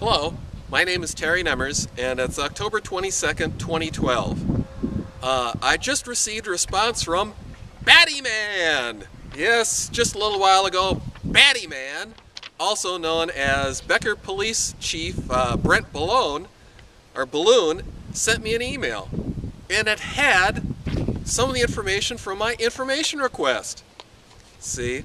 Hello, my name is Terry Nemmers, and it's October 22nd, 2012. I just received a response from Batty Man! Yes, just a little while ago, Batty Man, also known as Becker Police Chief Brent Baloun, sent me an email. And it had some of the information from my information request. See?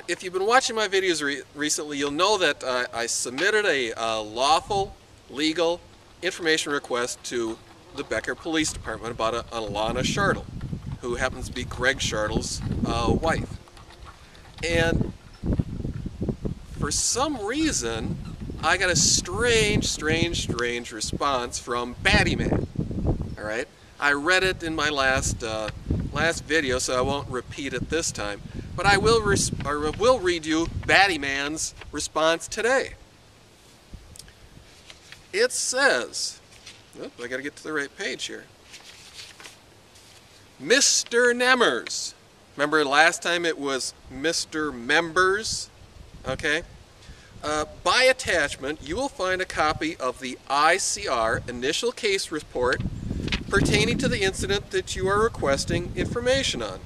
If you've been watching my videos recently, you'll know that I submitted a lawful, legal information request to the Becker Police Department about Alana Shartle, who happens to be Greg Shartle's wife. And for some reason, I got a strange response from Batty Man. All right, I read it in my last video, so I won't repeat it this time. But I will read you Batty Man's response today. It says, I gotta get to the right page here. Mr. Nemmers. Remember last time it was Mr. Members? Okay. By attachment, you will find a copy of the ICR initial case report pertaining to the incident that you are requesting information on.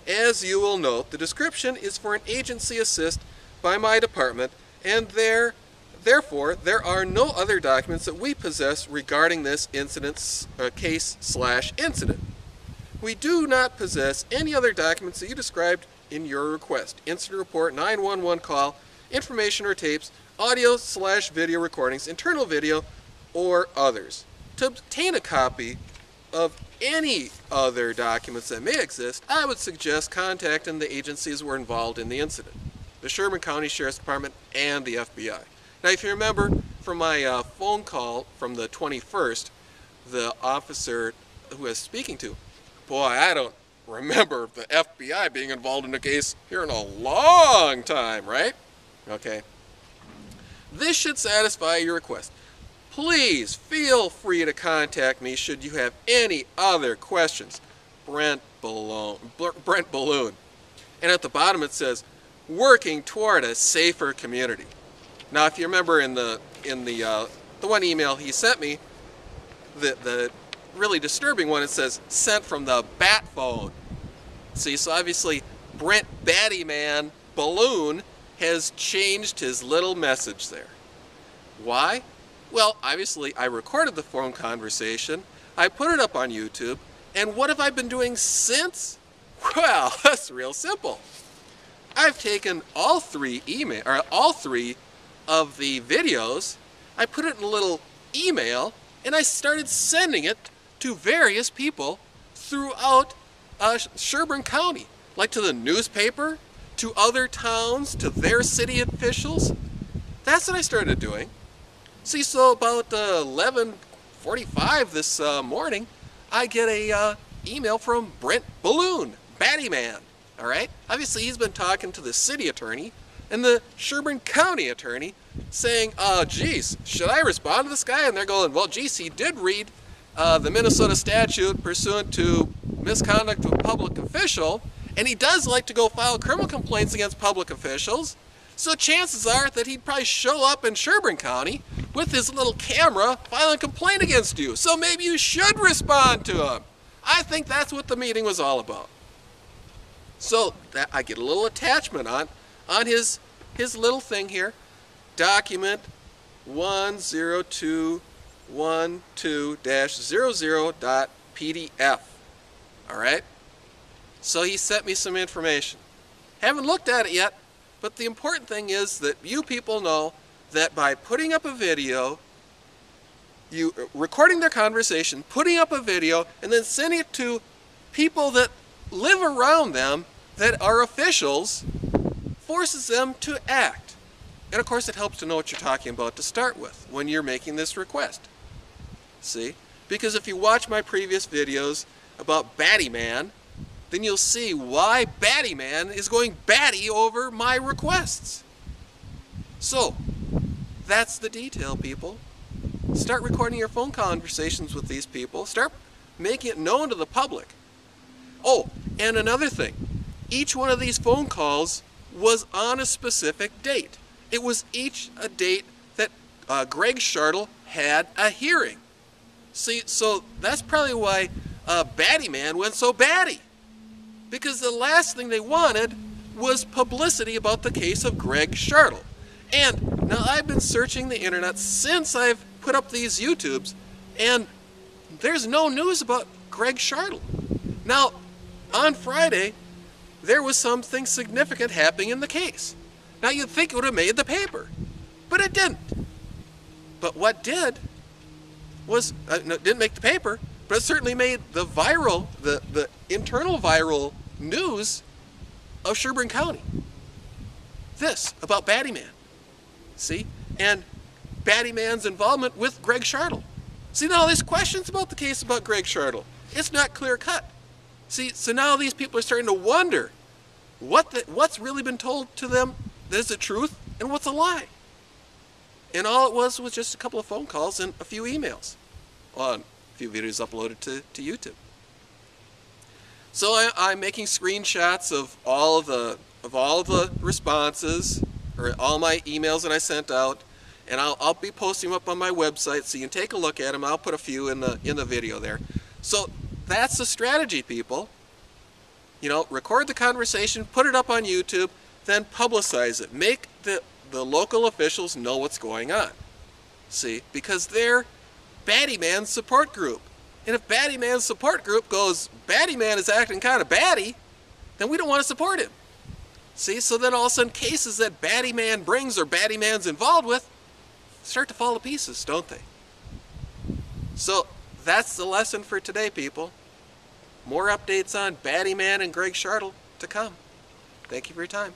As you will note, the description is for an agency assist by my department, and therefore there are no other documents that we possess regarding this case/incident. We do not possess any other documents that you described in your request. Incident report, 911 call, information or tapes, audio/video recordings, internal video, or others. To obtain a copy of any other documents that may exist, I would suggest contacting the agencies who were involved in the incident, the Sherburne County Sheriff's Department and the FBI. Now, if you remember from my phone call from the 21st, the officer who I was speaking to, boy, I don't remember the FBI being involved in the case here in a long time, right? Okay. This should satisfy your request. Please feel free to contact me should you have any other questions. Brent Baloun. And at the bottom it says, working toward a safer community. Now, if you remember in the one email he sent me, the really disturbing one, it says sent from the bat phone. See, so obviously Brent Batty Man Baloun has changed his little message there. Why? Well, obviously, I recorded the phone conversation, I put it up on YouTube, and what have I been doing since? Well, that's real simple. I've taken all three of the videos, I put it in a little email, and I started sending it to various people throughout Sherburne County, like to the newspaper, to other towns, to their city officials. That's what I started doing. See, so about 11:45 this morning, I get a email from Brent Baloun, Batty Man. All right. Obviously, he's been talking to the city attorney and the Sherburne County attorney, saying, "Geez, should I respond to this guy?" And they're going, "Well, geez, he did read the Minnesota statute pursuant to misconduct of a public official, and he does like to go file criminal complaints against public officials. So chances are that he'd probably show up in Sherburne County with his little camera filing a complaint against you. So maybe you should respond to him." I think that's what the meeting was all about. So that I get a little attachment on his little thing here. Document 10212-00.pdf. All right? So he sent me some information. Haven't looked at it yet. But the important thing is that you people know that by putting up a video, recording their conversation, putting up a video, and then sending it to people that live around them that are officials, forces them to act. And of course it helps to know what you're talking about to start with when you're making this request. See? Because if you watch my previous videos about Batty Man, then you'll see why Batty Man is going batty over my requests. So, that's the detail, people. Start recording your phone conversations with these people. Start making it known to the public. Oh, and another thing. Each one of these phone calls was on a specific date. It was each a date that Greg Shartle had a hearing. See, so that's probably why Batty Man went so batty. Because the last thing they wanted was publicity about the case of Greg Shartle. And now I've been searching the internet since I've put up these YouTubes, and there's no news about Greg Shartle. Now, on Friday, there was something significant happening in the case. Now, you'd think it would have made the paper, but it didn't. But what did was, no, it didn't make the paper, but it certainly made the viral, the internal viral news of Sherburne County. This, about Batty Man. See? And Batty Man's involvement with Greg Shartle. See, now there's questions about the case about Greg Shartle. It's not clear cut. See, so now these people are starting to wonder what's really been told to them that is the truth and what's a lie. And all it was just a couple of phone calls and a few emails. Well, a few videos uploaded to YouTube. So I'm making screenshots of all of the responses, or all my emails that I sent out, and I'll be posting them up on my website so you can take a look at them. I'll put a few in the video there. So that's the strategy, people. You know, record the conversation, put it up on YouTube, then publicize it. Make the local officials know what's going on. See, because they're Batty Man's support group. And if Batty Man's support group goes, Batty Man is acting kind of batty, then we don't want to support him. See, so then all of a sudden cases that Batty Man brings or Batty Man's involved with start to fall to pieces, don't they? So that's the lesson for today, people. More updates on Batty Man and Greg Shartle to come. Thank you for your time.